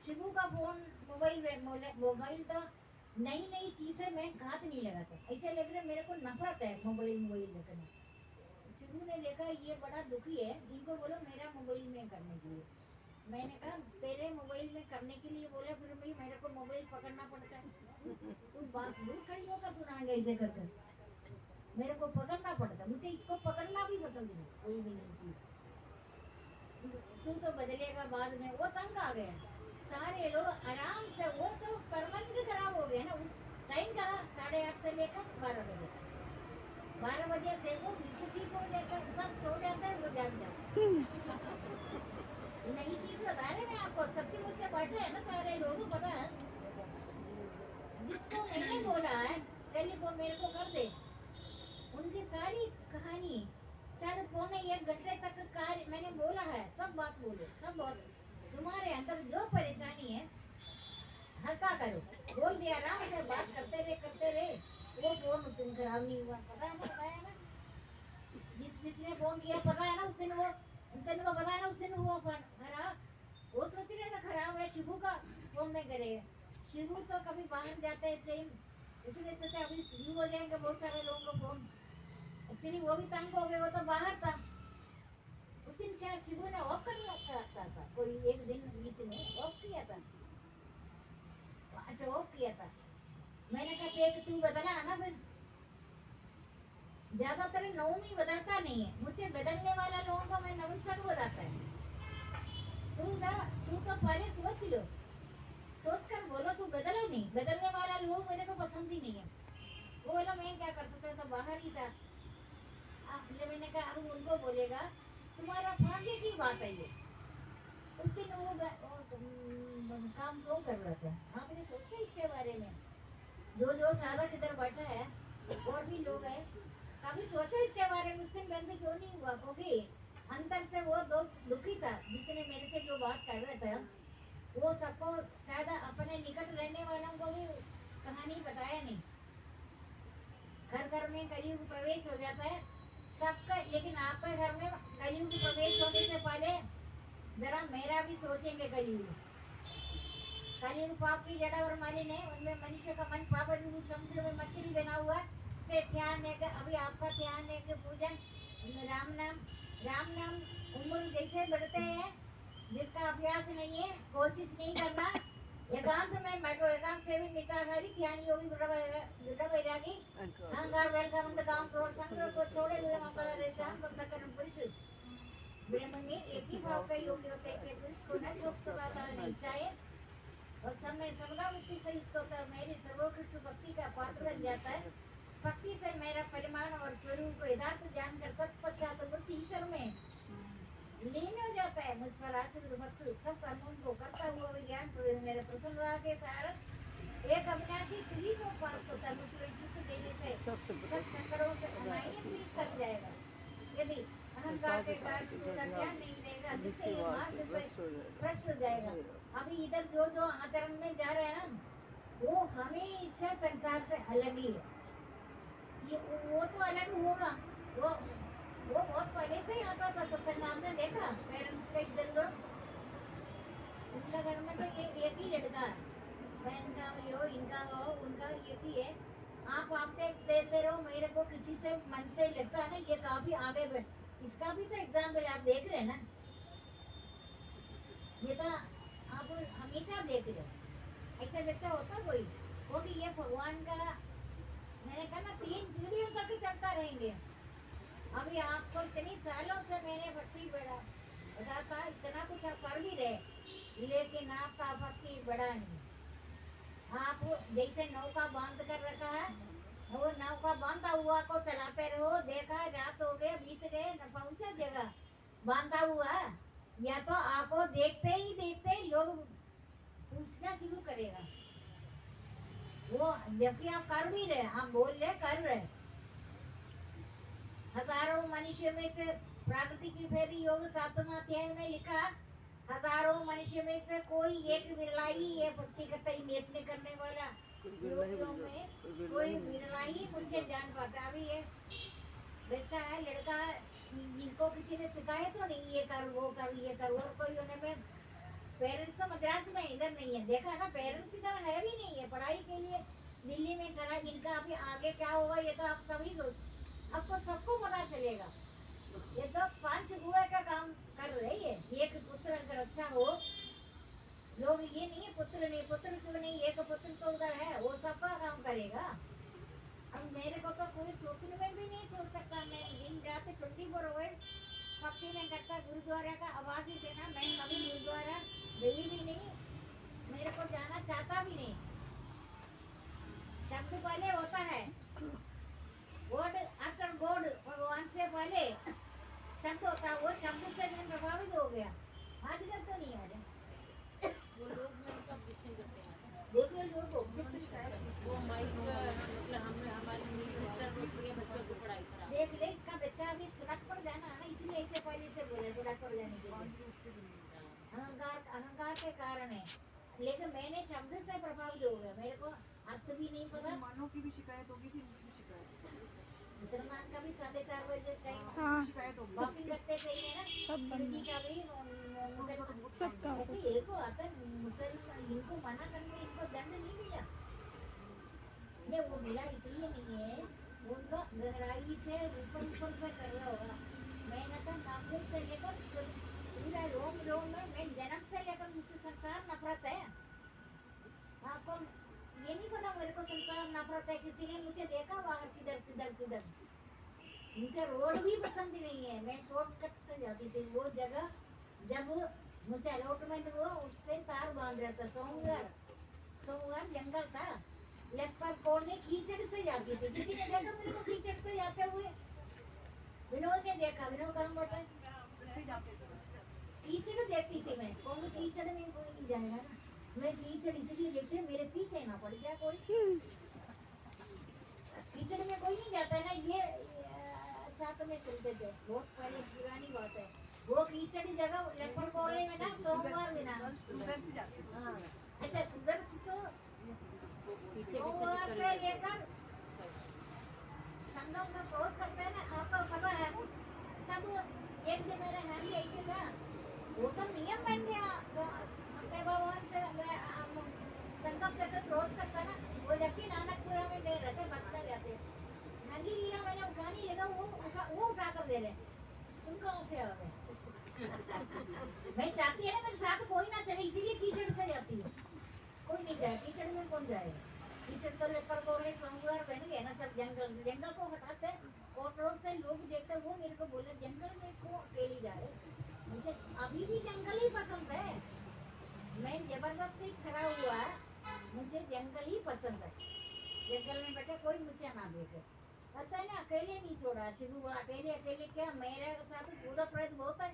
[SPEAKER 1] शिबू का फोन मोबाइल तो नई नई चीजें मैं हाथ नहीं लगाता, ऐसे लग रहा मेरे को नफरत है मोबाइल रखने। शिबू ने देखा ये बड़ा दुखी है, इनको बोलो मेरा मोबाइल में करने के लिए। मैंने कहा तेरे मोबाइल में करने के लिए बोला, फिर भी मेरे को मोबाइल पकड़ना पड़ता है। तू बात दूर खड़ी होकर सुनाएंगे ऐसे कर कर, मेरे को पकड़ना पड़ता। मुझे इसको पकड़ना भी पसंद नहीं, कोई भी नहीं चीज। तू तो बदलेगा बाद में। वो तंग आ गया, सारे लोग आराम से, वो तो परमानेंट खराब हो गया ना। उस टाइम का 8:30 से लेकर 12 बजे, 12 बजे देखो बिल्कुल ठीक हो जाता है, सब सो जाता है, वो जाग जाता है। नई चीज बता रहे मैं आपको, सच्ची मुझसे बैठे हैं ना सारे लोग, पता है जिसको मैंने बोला है टेलीफोन मेरे को कर दे, उनकी सारी कहानी शायद 1.25 घंटे तक कार्य मैंने बोला है, सब बात बोलो, सब बात। तुम्हारे अंदर जो परेशानी है हल्का करो, बोल दिया, आराम से बात करते रहे। वो फोन उस दिन खराब नहीं हुआ, पता है ना, बताया ना। जिसने फोन किया पता है ना, उस दिन को पता है ना, उस दिन वो फोन खराब, वो सोच रहे था खराब है, शिबू का फोन नहीं करेगा। शिबू तो कभी बाहर जाते हैं ट्रेन, उसने सोचा अभी शुरू हो जाएंगे बहुत सारे लोगों को फोन। एक्चुअली वो भी तंग हो गए, वो तो बाहर था। उस दिन शायद शिबू ने ऑफ कर रखा था, कोई एक दिन बीच में ऑफ किया था। अच्छा ऑफ किया था। मैंने कहा देख तू बदला है ना, फिर ज्यादातर नवमी बदलता नहीं है, मुझे बदलने वाला लोगों को मैं नवंसक बताता है। तू तो पहले सोच लो, सोच कर बोलो, तू बदलो नहीं। बदलने वाला लोग मेरे को पसंद ही नहीं है। वो बोला मैं क्या कर सकता था, बाहर ही था। मैंने कहा अब उनको बोलेगा तुम्हारा भाग्य की बात है ये। उस दिन वो काम क्यों कर रहा था, आपने सोचा इसके बारे में? जो सारा किधर बैठा है और भी लोग हैं, कभी सोचा इसके बारे में? उस दिन बंद क्यों नहीं हुआ? क्योंकि अंदर से वो दुखी था, जिसने मेरे से जो बात कर रहा था, वो सबको शायद अपने निकट रहने वालों को भी कहानी बताया नहीं। घर घर में कलयुग प्रवेश हो जाता है सबका, लेकिन आपके घर में कलयुग प्रवेश होने से पहले जरा मेरा भी सोचेंगे। कलयुग पाप की जड़ा और मालिन है, उनमें मनुष्य का मन पाप रूप समुद्र में मछली बना हुआ से ध्यान है। अभी आपका ध्यान है कि पूजन राम नाम उम्र जैसे बढ़ते हैं, जिसका अभ्यास नहीं है, कोशिश नहीं करना, एकांत में बैठो, एकांत से भी निकाकारी ध्यान योगी दृढ़ वैरागी अहंकार वेलकम काम क्रोध संग्रह को छोड़े हुए माता शांत अंतःकरण पुरुष ब्रह्म में एक ही भाव का योगी होता है। पुरुष को न शोक सताता नहीं चाहिए और समय सर्वदा वृत्ति से युक्त होता है। मेरी सर्वोत्कृष्ट भक्ति का पात्र बन जाता है। भक्ति से मेरा परिमाण और स्वरूप को यथार्थ जानकर तत्पश्चात मुझ ईश्वर में लीन हो जाता है। मुझ पर आश्रित भक्त सब कर्मों को करता हुआ ज्ञान मेरे प्रसन्नता के कारण एक अविनाशी स्त्री को प्राप्त होता है। मुझे चित्त देने से सब संकटों से अनायास कर जाएगा। यदि अहंकार के कारण पूरा ज्ञान नहीं रहेगा, जिससे ये मार्ग से भ्रष्ट हो जाएगा। अभी इधर जो आचरण में जा रहे हैं ना, वो हमेशा संसार से अलग ही है। ये वो तो अलग होगा, वो बहुत पहले से ही आता था सत्संग। आपने देखा पेरेंट्स का इधर लोग, उनका घर में तो ये एक ही लड़का है, बहन का भी हो, इनका हो, उनका एक ही है। आप देते रहो, मेरे को किसी से मन से लगता है ना ये काफी आगे बढ़। इसका भी तो एग्जाम्पल आप देख रहे हैं ना, ये तो आप हमेशा देख रहे हो। ऐसा बच्चा होता कोई वो कि ये भगवान का, मैंने कहा ना 3 पीढ़ियों तक चलता रहेंगे। अभी आपको इतनी सालों से मैंने भक्ति बताता, इतना कुछ आप कर भी रहे, लेकिन आपका भक्ति बड़ा नहीं। आप जैसे नौका बांध कर रखा है, वो नौका बांधा हुआ को चलाते रहो। देखा रात हो गए, बीत गए, न पहुंचा जगह, बांधा हुआ। या तो आपको देखते ही लोग सोचना शुरू करेगा। वो जबकि आप कर भी रहे, आप बोल रहे कर रहे, हजारों मनुष्य में से प्रकृति की फेरी योग 7वां अध्याय में लिखा, हजारों मनुष्य में से कोई एक विरला ही ये भक्ति करता ही नेत्र करने वाला योगियों में कोई विरला ही मुझे जान पाता। अभी ये बच्चा है लड़का, इनको किसी ने सिखाया तो नहीं ये कर वो कर ये कर, और कोई उन्हें में पेरेंट्स तो मद्रास में इधर नहीं है, देखा ना पेरेंट्स इधर है भी नहीं है पढ़ाई के लिए, दिल्ली में करा। इनका अभी आगे क्या होगा ये तो आप सभी सोच, आपको सबको पता चलेगा। ये तो 5 गुए का काम कर रही है। एक पुत्र अगर अच्छा हो, लोग ये नहीं है पुत्र नहीं, पुत्र क्यों नहीं, एक पुत्र तो उधर है, वो सबका काम करेगा। अब मेरे को तो कोई सोचने में भी नहीं सोच सकता। मैं दिन रात 24 आवर्स भक्ति में करता, गुरुद्वारा का आवाज ही से ना, मैं कभी गुरुद्वारा गई भी नहीं, मेरे को जाना चाहता भी नहीं। शब्द पहले होता है, वर्ड आफ्टर गॉड, भगवान से पहले शब्द होता है, वो शब्द से मैं प्रभावित हो गया। आजकल तो नहीं आ रहा,
[SPEAKER 5] वो लोग मतलब पीछे करते हैं।
[SPEAKER 1] देख लो लोग ऑब्जेक्शन कर रहे हैं।
[SPEAKER 5] वो माइक मतलब हमने हमारे मिनिस्टर रोक के बच्चों को पढ़ाई करा।
[SPEAKER 1] देख ले इसका बच्चा अभी सड़क पर जाना है, इसलिए इससे पहले से बोला सड़क पर जाने के लिए। अहंकार के कारण है, लेकिन मैंने शब्द से प्रभावित हो गया, मेरे को अर्थ भी नहीं पता।
[SPEAKER 6] मुसलमानों की भी शिकायत होगी थी, इनकी भी शिकायत
[SPEAKER 1] मुसलमान का भी 4:30 बजे टाइम
[SPEAKER 2] हाँ
[SPEAKER 6] शिकायत होगी।
[SPEAKER 1] वॉकिंग करते सही है ना,
[SPEAKER 2] सब
[SPEAKER 1] शिवजी का भी
[SPEAKER 2] सबका
[SPEAKER 1] ऐसे एक को आता है, मुसलमान इनको मना करने इसको दंड नहीं मिला। नहीं वो मिला इसलिए नहीं है, उनका गहराई से ऊपर ऊपर से कर रहा होगा। मैंने तो नाखून से लेकर पूरा रोम रोम में, मैं जन्म से लेकर मुझसे संसार नफरत है। आपको ये नहीं पता मेरे को संसार नफरत है, किसी ने मुझे देखा बाहर किधर किधर किधर। मुझे रोड भी पसंद नहीं है, मैं शॉर्टकट से जाती थी। वो जगह जब मुझे अलॉटमेंट हुआ उस पे तार बांध रहा था, सोमवार जंगल था, लेफ्ट पर कोने कीचड़ से जाती थी। किसी ने देखा मेरे को कीचड़ से जाते हुए? विनोद ने देखा, विनोद कहाँ बैठा? कीचड़ देखती थी मैं, कौन कीचड़ में कोई नहीं जाएगा ना, मैं कीचड़ इसलिए देखती मेरे पीछे ना पड़ जाए कोई। कीचड़ में कोई नहीं जाता है ना, ये साथ में चलते थे, बहुत पहले पुरानी बात है। वो कीचड़ जगह लेपर कोले में ना सोमवार में ना, हाँ अच्छा सुधर तो सोमवार से लेकर संगम का क्रॉस करते हैं ना, आपको पता है। तब एक दिन मेरा नाम ऐसे था, वो तो नियम बन गया, भगवान से संगम से क्रॉस करता ना, वो जबकि नानकपुरा में गए रहते बस कर जाते, नंगी वीरा मैंने उठाने लगा, वो उठा कर दे रहे, तुम कहाँ से आ गए? मैं चाहती है ना मेरे साथ कोई ना चले, इसीलिए कीचड़ से जाती है, कोई नहीं जाए कीचड़ में, कौन जाएगा? कीचड़ तो लेकर कोले सोमवार बन गए ना, सब जंगल को हटाते हैं, और रोड से लोग देखते हैं। वो मेरे को बोले जंगल में क्यों अकेली जा रहे? मुझे अभी भी जंगल ही पसंद है, मैं जबरदस्ती खड़ा हुआ, मुझे जंगल ही पसंद है। जंगल में बैठे कोई मुझे ना देखे, पता है ना, अकेले नहीं छोड़ा, शुरू हुआ अकेले अकेले, क्या मेरे साथ पूरा प्रेत बहुत है।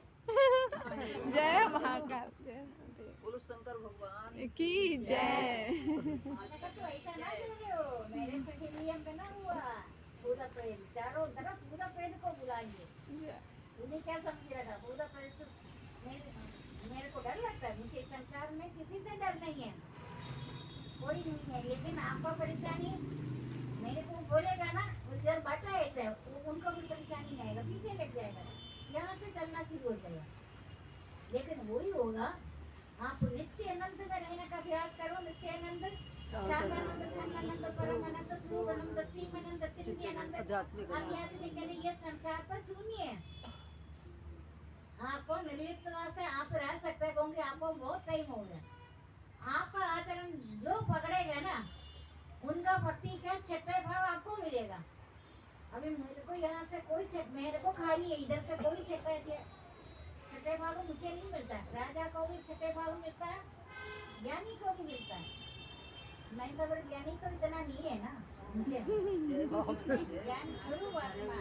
[SPEAKER 2] जय महाकाल, जय
[SPEAKER 6] बोलो शंकर भगवान
[SPEAKER 2] की जय।
[SPEAKER 1] तो ऐसा ना करो, मेरे सहेली हम बना हुआ पूरा प्रेत, चारों तरफ पूरा प्रेत को बुलाइए। उन्हें क्या समझ रहा था पूरा प्रेत? मेरे को डर लगता है, मुझे संसार में किसी से डर नहीं है, कोई नहीं है। लेकिन आपको परेशानी मेरे को बोलेगा ना, उधर बैठा है ऐसे, उनको भी परेशानी नहीं आएगा, पीछे लग जाएगा, यहाँ से चलना शुरू हो जाएगा। लेकिन वही होगा, आप नित्य आनंद में रहने का अभ्यास करो। नित्य आनंद, शांतानंद, धनानंद, परमानंद, ध्रुवानंद, सीमानंद, चिंत्यानंद, आध्यात्मिक, ये संसार पर शून्य है। आपको निर्लिप्तता से आप रह सकते हैं, क्योंकि आपको बहुत टाइम हो गया। आपका आचरण जो पकड़ेगा ना, उनका प्रतीक है छठे भाव आपको मिलेगा। अभी मेरे को यहाँ से कोई मेरे को खाली है, इधर से कोई छठे भाव मुझे नहीं मिलता। राजा को भी छठे भाव मिलता है, ज्ञानी को भी मिलता है। मैं तो ज्ञानी तो इतना नहीं है ना मुझे, ज्ञान स्वरूप आत्मा,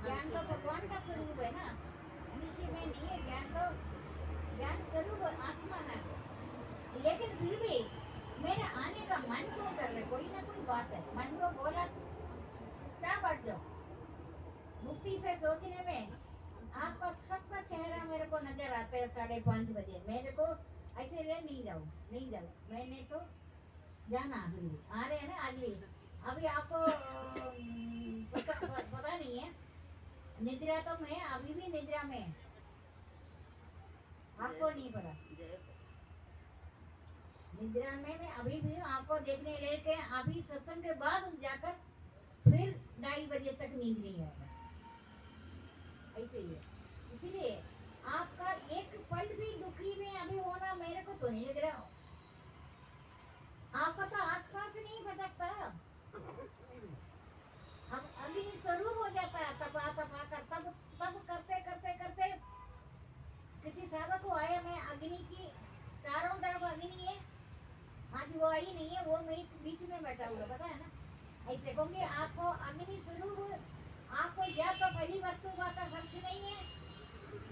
[SPEAKER 1] ज्ञान तो भगवान का स्वरूप है ना, मनुष्य में नहीं है ज्ञान, तो ज्ञान स्वरूप आत्मा है। लेकिन फिर भी 5:30 बजे मेरे को ऐसे ले नहीं जाओ मैंने तो जाना अभी आ रहे हैं ना आज भी अभी आपको पता नहीं है निद्रा तो मैं अभी भी निद्रा में आपको नहीं पता निद्रा में मैं अभी भी आपको देखने लेके अभी सत्संग के बाद जाकर फिर 2:30 बजे तक नींद नहीं आएगा ऐसे ही है इसीलिए आपका एक पल भी दुखी में अभी होना मेरे को तो नहीं लग रहा आपका तो आसपास नहीं भटकता अब अग्नि स्वरूप हो जाता है तपा कर तब करते किसी साधक को आया मैं अग्नि की चारों तरफ अग्नि है आज वो आई नहीं है वो बीच में बैठा हुआ पता है ना ऐसे क्योंकि आपको अग्नि स्वरूप आपको या तो पहली वस्तु का हर्ष नहीं है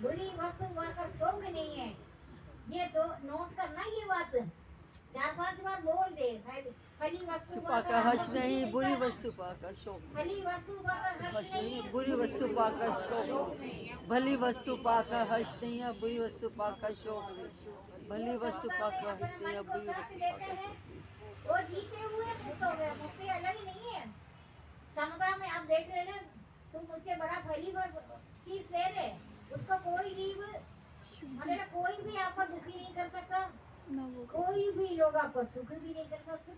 [SPEAKER 1] बुरी वस्तु का शोक नहीं है ये तो नोट करना ये बात 4-5 बार बोल दे पहली वस्तु
[SPEAKER 2] पाकर हर्ष नहीं बुरी वस्तु पाकर शोक
[SPEAKER 1] पहली वस्तु का हर्ष नहीं है
[SPEAKER 2] बुरी वस्तु पाकर शोक भली वस्तु पाकर हर्ष नहीं है बुरी वस्तु पाकर शोक भली वस्तु पाकर हर्ष नहीं है बुरी वस्तु पाकर
[SPEAKER 1] वो जीते हुए मुक्त हो गए मुक्ति अलग ही नहीं है समता में आप देख रहे ना तुम मुझसे बड़ा पहली चीज दे रहे उसको कोई जीव मतलब कोई भी आपको दुखी नहीं कर सकता कोई भी लोग आपको सुख भी नहीं कर सकता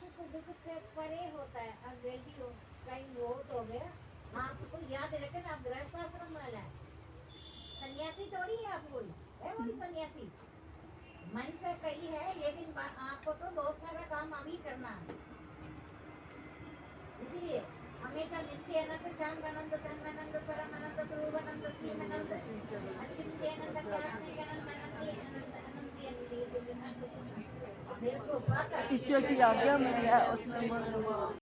[SPEAKER 1] सुख दुख से परे होता है अब गलती हो कहीं बहुत हो गया आपको याद रखें आप गृहस्थ आश्रम वाला है सन्यासी थोड़ी है आप कोई है वही सन्यासी मन से कही है लेकिन आपको तो बहुत सारा काम अभी करना है इसीलिए हमेशा नित्य आनंद शांत आनंद तन्नानंद परमानंद ध्रुवानंद सीमानंद अचिंत्यानंद कात्मिकानंद आनंद देखो पाकर
[SPEAKER 2] ईश्वर की आज्ञा में है उसमें मन